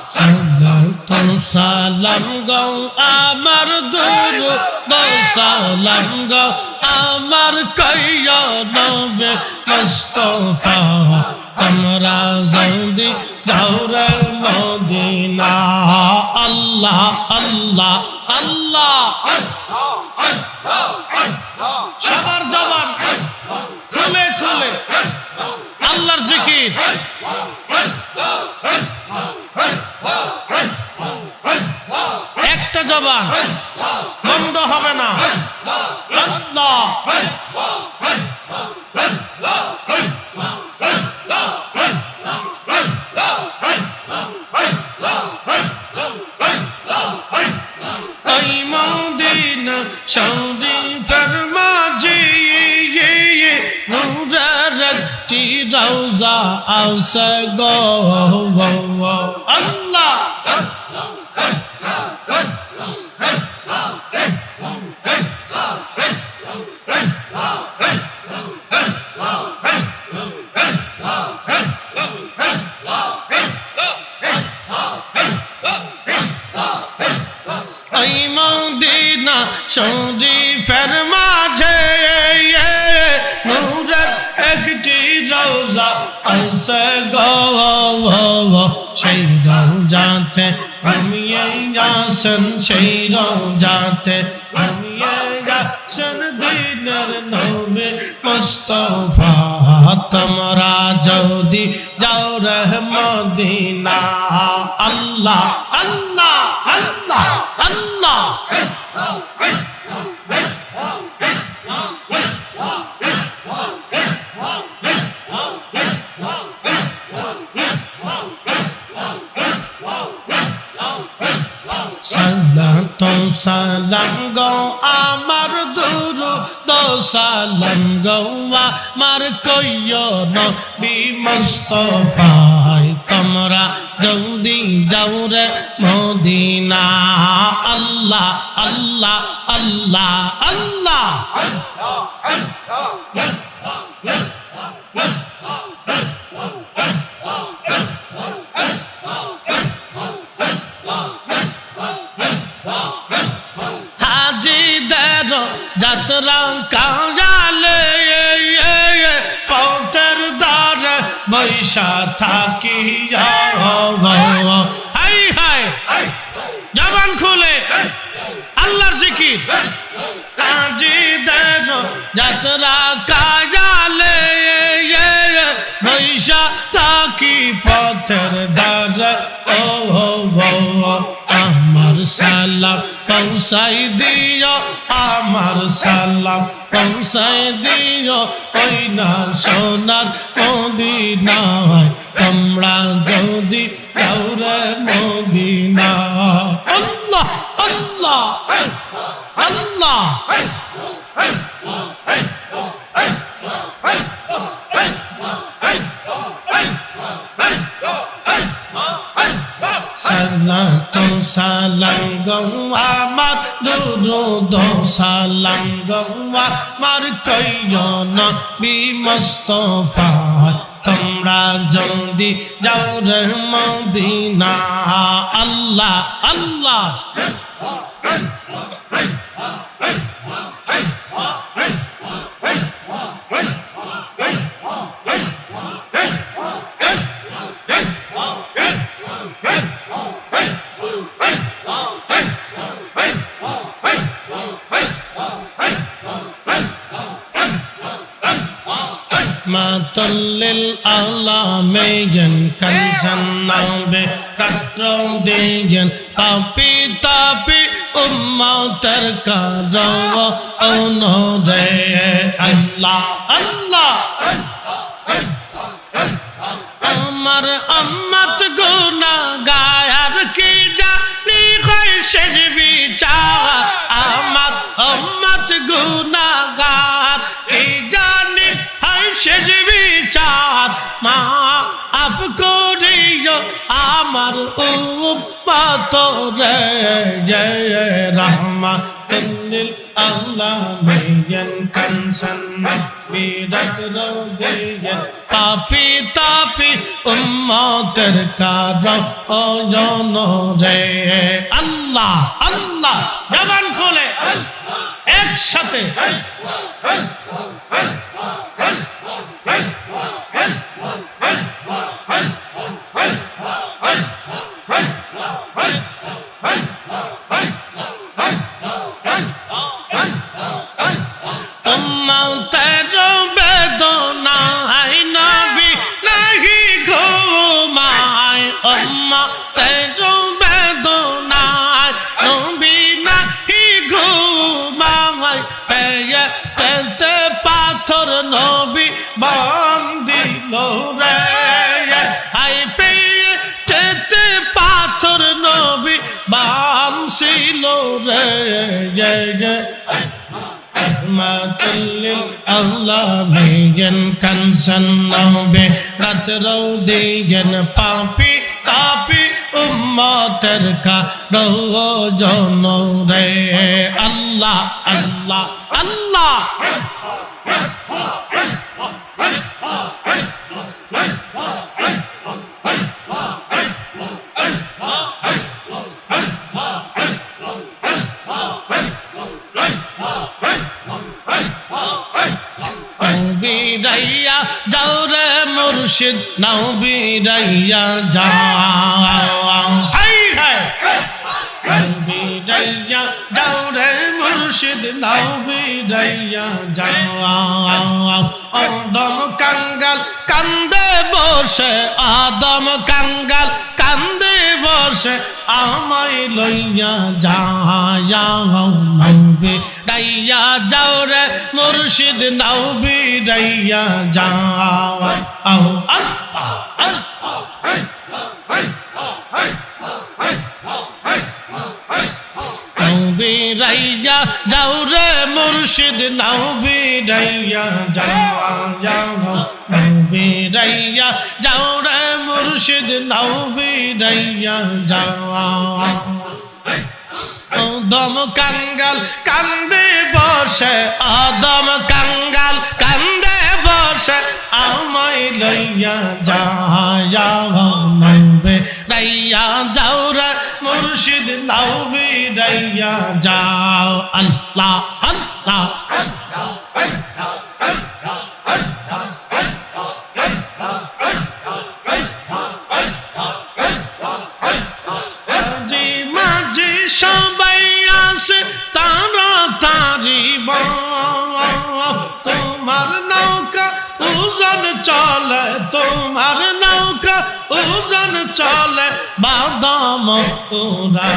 সালাতু সালাম গো আমার দুরূদ সালাম গো আমার কইয়া নবে মুস্তাফা তোমরা যদি যাও রে মদিনা আল্লাহ আল্লাহ আল্লাহ সবার জবান খুলে খুলে আল্লাহর জিকির একটা জবান বন্ধ হবে না আল্লাহ ওই মদিনা শরীফের মাঝে নূরের একটি রওজা আছে গো আল্লাহ ওই মদিনা শরীফের মাঝে নূরের একটি রওজা আছে গো সেই রওজাতে আমি আসেন সেই রওজাতে আমি আসেন দিনের নবী মুস্তাফা তোমরা যদি যাও রে মদিনা আল্লাহ আল্লাহ আল্লাহ আল্লাহ সালাতু সালাম গো আমার দুরূদ সালাম গো আমার কইয়া নবী মুস্তাফা তোমরা যদি যাও রে মদিনা আল্লাহ আল্লাহ আল্লাহ আল্লাহ হাজিদের যাত্রা কাজালে পথের দ্বারে বৈশা থাকি হাই হাই জবান খুলে আল্লাহর জিকির হাজিদের যাত্রা কাজালে বৈশা থাকি পথের দ্বারে আমার সালাম পৌঁছাই দিও আমার সালাম পৌঁছাই দিও ওই না সোনার মদিনায় তোমরা যদি যাও রে মদিনা আল্লাহ আল্লাহ আল্লাহ সালাতু সালাম গো আমার দুরূদ সালাম গো আমার কইয়া নবী মুস্তাফা তোমরা যদি যাও রে মদিনা আল্লাহ আল্লাহ মাতাল্লিল আলামিন কানসান নাবে রাত্র দিন পাপি তাপি উম্মতের কারও অনুরে আল্লাহ আল্লাহ আমার উম্মত গুনাহগার কি জানি হয় শেষ বিচার আমার উম্মত গুনাহগার কি জানি হয় শেষ বিচার মাফ করিও আমার উম্মত রে রহমাতুল লিল আলামিন কানসান বিরাট রোদে পাপি তাপি উম্মতের কারণ রে আল্লাহ আল্লাহ জবান খোলে একসাথে উম্মতের বেদনায় নবী নাহি ঘুমায় উম্মতের বেদনায় নবী নাহি ঘুমায় পেটেতে পাথর নবী বান্ধিল রে আই পেটেতে পাথর নবী বাঁধছিল রে আল্লাহ মেয়েন কানসন নবে রাত রৌদিয়েন পাপি তাপি উম্মতের কারণ রে আল্লাহ আল্লাহ আল্লাহ বিরাইয়া যাও রে মুর্শিদ নাও বিরাইয়া যাও হাই হাই বিরাইয়া যাও রে মুর্শিদ নাও বিরাইয়া যাও আদম কাঙ্গাল কান্দে বসে আদম কাঙ্গাল কান্দে বসে আমায় লইয়া যাও বিরাইয়া যাও রে মুর্শিদ নাও বিরাইয়া যাও বিরাইয়া যাও রে মুর্শিদ নাও বিরাইয়া যাও বিরাইয়া যাও রে মুর্শিদ নাও বিরাইয়া যাও আদম কাঙ্গাল কান্দে বসে আদম কাঙ্গাল কান্দে বসে আমায় লইয়া যাও বিরাইয়া যাও রে মুর্শিদ নাও বিরাইয়া যাও আল্লাহ আল্লাহ সবাই আসে তাড়াতাড়ি তোমার নৌকা ওজন চলে তোমার নৌকা ওজন চলে বাদাম উড়া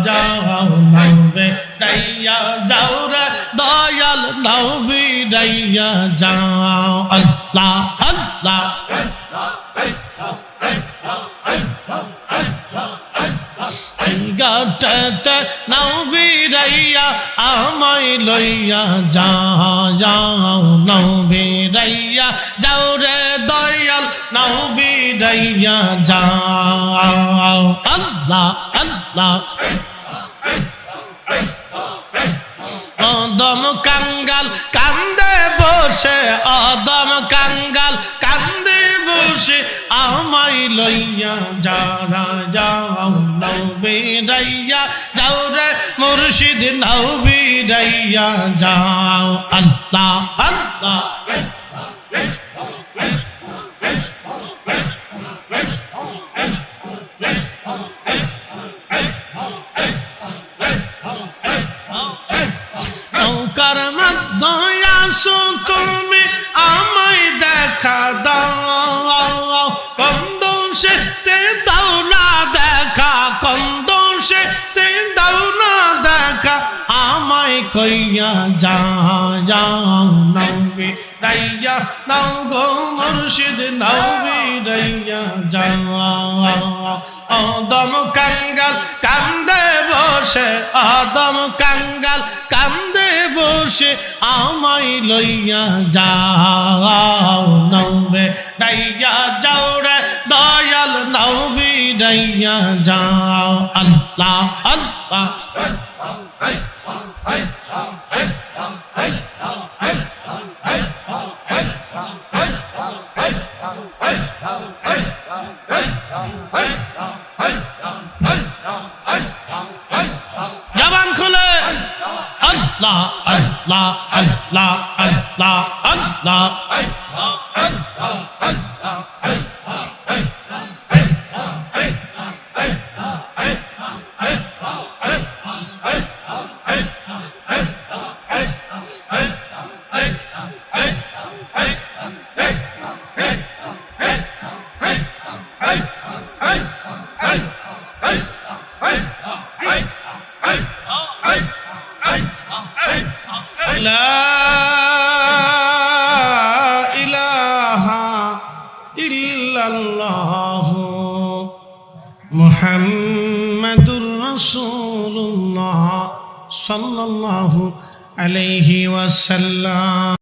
যাও নাবে রাইয়া যাও রে দয়াল নাও বিরাইয়া যাও আল্লাহ আল্লাহ গাটতে নাও বিরাইয়া আমায় লইয়া যাও নাও বিরাইয়া যাও রে দয়াল নাও বিরাইয়া যাও আল্লাহ আল্লাহ আদম কাঙ্গাল কান্দে বসে আদম কাঙ্গাল কান্দে বসে আমায় লইয়া যাও নাও বিরাইয়া যাও রে মুর্শিদ নাও বিরাইয়া যাও আল্লাহ আল্লাহ নৌকার মধ্যে আসো তুমি আমায় দেখা দাও কোন দোষেতে দাও না দেখা কোন দোষেতে দাও না দেখা আমায় কইয়া যাও নাও বিরাইয়া নাও গো মুর্শিদ নাও বিরাইয়া যাও আদম কাঙ্গাল কান্দে বসে আদম কাঙ্গাল কান্দে বসে আমায় লইয়া যাও নাও বিরাইয়া যাও রে দয়াল নাও বিরাইয়া যাও আল্লাহ আল্লাহ জবান খুলে আল্লাহ আল্লাহ আল্লাহ আল্লাহ আল্লাহ لا إله إلا الله محمد رسول الله صلى الله عليه وسلم